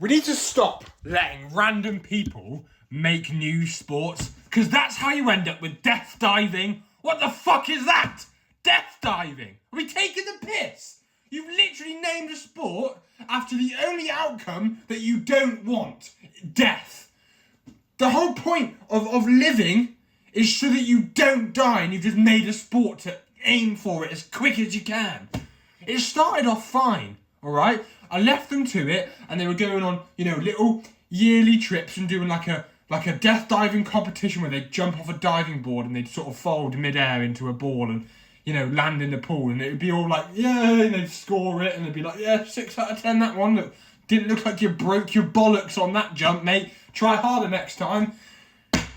We need to stop letting random people make new sports, because that's how you end up with death diving. What the fuck is that? Death diving? Are we taking the piss? You've literally named a sport after the only outcome that you don't want. Death. The whole point of living is so that you don't die, and you've just made a sport to aim for it as quick as you can. It started off fine, alright? I left them to it, and they were going on, little yearly trips and doing like a death diving competition where they'd jump off a diving board and they'd sort of fold mid-air into a ball and, land in the pool, and it would be all like, yeah, and they'd score it, and they'd be like, yeah, 6 out of 10 that one. Look, didn't look like you broke your bollocks on that jump, mate. Try harder next time.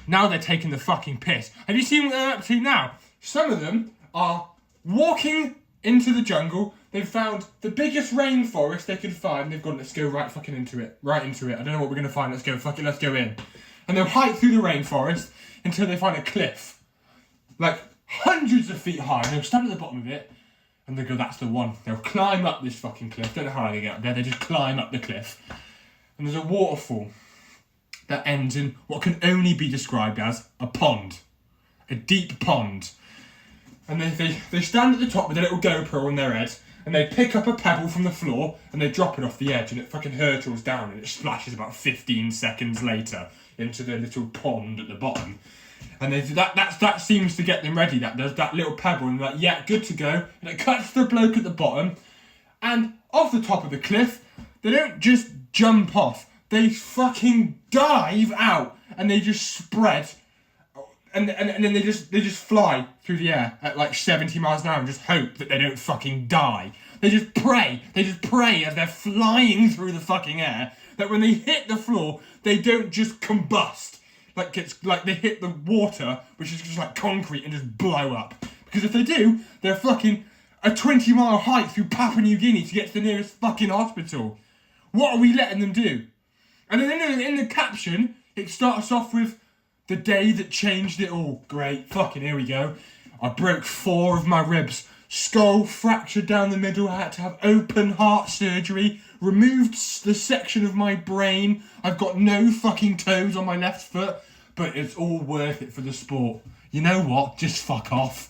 Now they're taking the fucking piss. Have you seen what they're up to now? Some of them are walking into the jungle. They've found the biggest rainforest they could find. They've gone, let's go right fucking into it. Right into it. I don't know what we're going to find. Let's go. Fuck it, let's go in. And they'll hike through the rainforest until they find a cliff. Like hundreds of feet high. And they'll stand at the bottom of it. And they'll go, that's the one. They'll climb up this fucking cliff. Don't know how they get up there. They just climb up the cliff. And there's a waterfall that ends in what can only be described as a pond. A deep pond. And they stand at the top with a little GoPro on their head, and they pick up a pebble from the floor and they drop it off the edge, and it fucking hurtles down and it splashes about 15 seconds later into the little pond at the bottom. And that seems to get them ready. That does that little pebble, and like, yeah, good to go. And it cuts the bloke at the bottom, and off the top of the cliff, they don't just jump off. They fucking dive out, and they just spread, and then they just fly through the air at like 70 miles an hour and just hope that they don't fucking die. They just pray as they're flying through the fucking air that when they hit the floor, they don't just combust. Like they hit the water, which is just like concrete, and just blow up. Because if they do, they're fucking a 20-mile hike through Papua New Guinea to get to the nearest fucking hospital. What are we letting them do? And then in the caption, it starts off with, the day that changed it all. Great, fucking here we go. I broke 4 of my ribs. Skull fractured down the middle. I had to have open heart surgery. Removed the section of my brain. I've got no fucking toes on my left foot. But it's all worth it for the sport. You know what? Just fuck off.